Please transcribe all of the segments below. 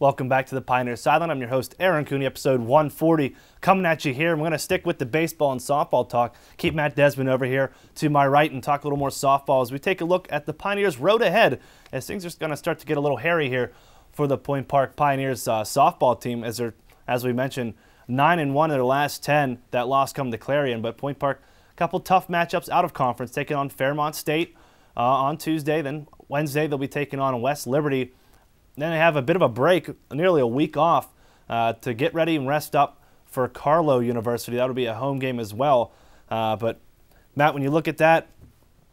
Welcome back to the Pioneers Sideline. I'm your host, Aaron Cooney, episode 140, coming at you here. I'm going to stick with the baseball and softball talk. Keep Matt Desmond over here to my right and talk a little more softball as we take a look at the Pioneers' road ahead, as things are going to start to get a little hairy here for the Point Park Pioneers softball team, as they're, as we mentioned, 9-1 in their last 10. That loss come to Clarion, but Point Park, a couple tough matchups out of conference, taking on Fairmont State on Tuesday. Then Wednesday they'll be taking on West Liberty. Then they have a bit of a break, nearly a week off, to get ready and rest up for Carlow University. That'll be a home game as well. But, Matt, when you look at that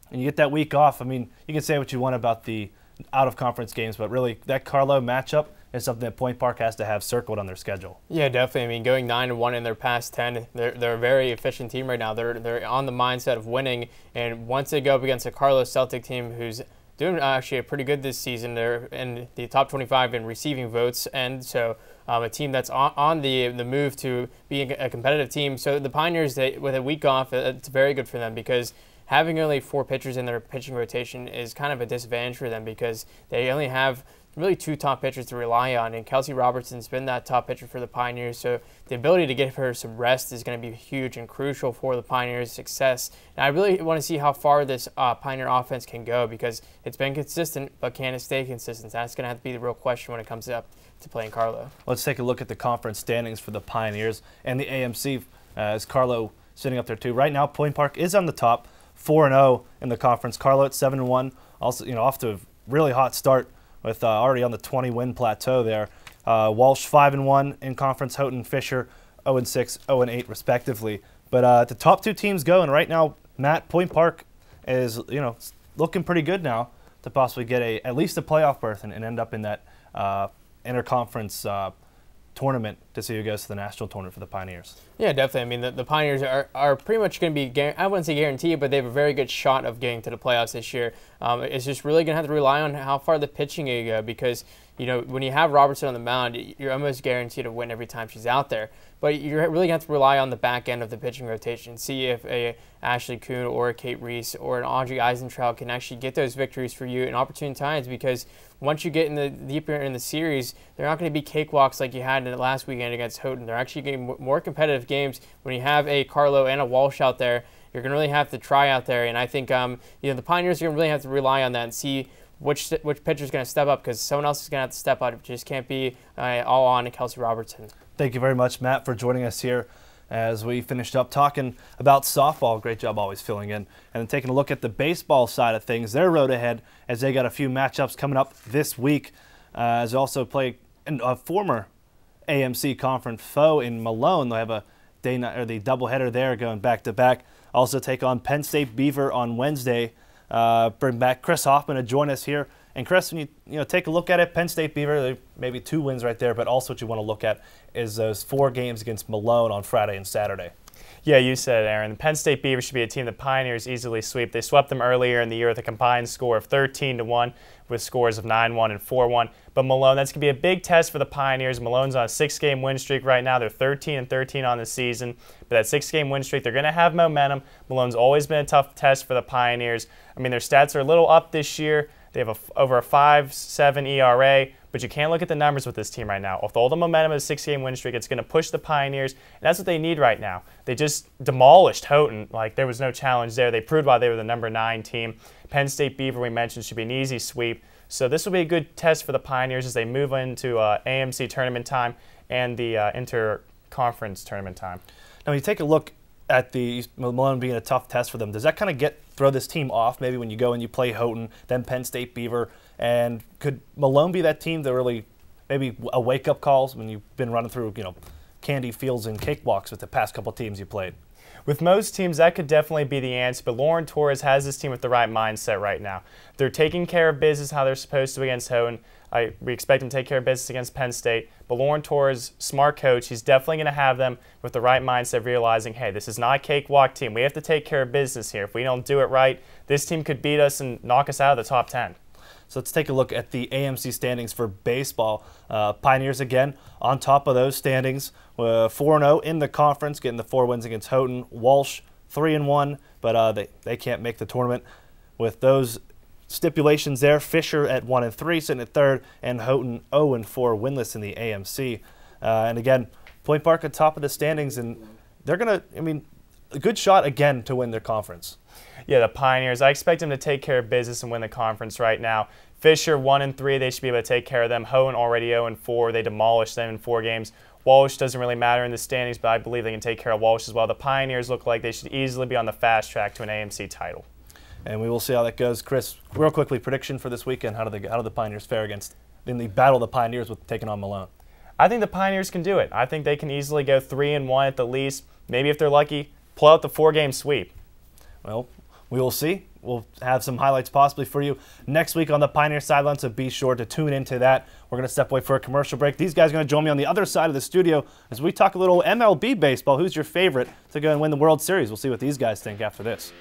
and you get that week off, I mean, you can say what you want about the out-of-conference games, but really that Carlow matchup is something that Point Park has to have circled on their schedule. Yeah, definitely. I mean, going 9-1 in their past 10, they're a very efficient team right now. They're on the mindset of winning, and once they go up against a Carlow Celtic team who's doing actually pretty good this season. They're in the top 25 in receiving votes, and so a team that's on the move to being a competitive team. So the Pioneers, with a week off, it's very good for them because having only 4 pitchers in their pitching rotation is kind of a disadvantage for them because they only have really 2 top pitchers to rely on, and Kelsey Robertson's been that top pitcher for the Pioneers, so the ability to give her some rest is going to be huge and crucial for the Pioneers' success. And I really want to see how far this Pioneer offense can go because it's been consistent, but can it stay consistent? That's going to have to be the real question when it comes up to playing Carlow. Let's take a look at the conference standings for the Pioneers and the AMC, as Carlow sitting up there too. Right now, Point Park is on the top, 4-0 in the conference. Carlow at 7-1, also off to a really hot start, with already on the 20-win plateau there. Walsh 5-1 in conference. Houghton, Fisher 0-6, 0-8 respectively. But the top 2 teams go, and right now, Matt, Point Park is looking pretty good now to possibly get at least a playoff berth and end up in that interconference tournament to see who goes to the national tournament for the Pioneers. Yeah, definitely. I mean, the Pioneers are pretty much going to be, I wouldn't say guaranteed, but they have a very good shot of getting to the playoffs this year. It's just really going to have to rely on how far the pitching you go because, when you have Robertson on the mound, you're almost guaranteed to win every time she's out there. But you're really going to have to rely on the back end of the pitching rotation. See if a Ashley Kuhn or a Kate Reese or an Audrey Eisentraut can actually get those victories for you in opportune times because once you get deeper in the series, they're not going to be cakewalks like you had in the last weekend against Houghton. They're actually getting more competitive games. When you have a Carlow and a Walsh out there, you're going to really have to try out there. And I think the Pioneers are going to really have to rely on that and see which pitcher is going to step up because someone else is going to have to step up. It just can't be all on Kelsey Robertson. Thank you very much, Matt, for joining us here as we finished up talking about softball. Great job always filling in. And then taking a look at the baseball side of things, their road ahead as they got a few matchups coming up this week. As they also play a former AMC conference foe in Malone. They'll have the doubleheader there going back-to-back. Also take on Penn State Beaver on Wednesday. Bring back Chris Hoffman to join us here. And Chris, when you take a look at it, Penn State Beaver, maybe 2 wins right there, but also what you want to look at is those 4 games against Malone on Friday and Saturday. Yeah, you said it, Aaron. The Penn State Beaver should be a team the Pioneers easily sweep. They swept them earlier in the year with a combined score of 13-1 with scores of 9-1 and 4-1. But Malone, that's going to be a big test for the Pioneers. Malone's on a 6-game win streak right now. They're 13-13 on the season. But that 6-game win streak, they're going to have momentum. Malone's always been a tough test for the Pioneers. I mean, their stats are a little up this year. They have over a 5.7 ERA, but you can't look at the numbers with this team right now. With all the momentum of a 6-game win streak, it's going to push the Pioneers, and that's what they need right now. They just demolished Houghton. Like, there was no challenge there. They proved why they were the number 9 team. Penn State Beaver, we mentioned, should be an easy sweep. So this will be a good test for the Pioneers as they move into AMC tournament time and the interconference tournament time. Now, when you take a look at the Malone being a tough test for them, does that kind of throw this team off maybe when you go and you play Houghton, then Penn State Beaver? And could Malone be that team that really maybe a wake-up call when you've been running through candy fields and cakewalks with the past couple teams you played? With most teams, that could definitely be the answer, but Lauren Torres has this team with the right mindset right now. They're taking care of business how they're supposed to against Houghton. We expect them to take care of business against Penn State, but Lauren Torres, smart coach, he's definitely going to have them with the right mindset, realizing, hey, this is not a cakewalk team. We have to take care of business here. If we don't do it right, this team could beat us and knock us out of the top 10. So let's take a look at the AMC standings for baseball. Pioneers again on top of those standings, 4-0 in the conference, getting the 4 wins against Houghton. Walsh 3-1, but they can't make the tournament. With those stipulations there. Fisher at 1-3, sitting at third, and Houghton 0-4, winless in the AMC. And again, Point Park at top of the standings, and they're going to, I mean, a good shot again to win their conference. Yeah, the Pioneers, I expect them to take care of business and win the conference right now. Fisher 1-3, they should be able to take care of them. Houghton already 0-4, they demolished them in 4 games. Walsh doesn't really matter in the standings, but I believe they can take care of Walsh as well. The Pioneers look like they should easily be on the fast track to an AMC title. And we will see how that goes. Chris, real quickly, prediction for this weekend. How do the Pioneers fare in the battle of the Pioneers with taking on Malone? I think the Pioneers can do it. I think they can easily go 3-1 at the least. Maybe if they're lucky, pull out the 4-game sweep. Well, we will see. We'll have some highlights possibly for you next week on the Pioneer Sideline, so be sure to tune into that. We're going to step away for a commercial break. These guys are going to join me on the other side of the studio as we talk a little MLB baseball. Who's your favorite to go and win the World Series? We'll see what these guys think after this.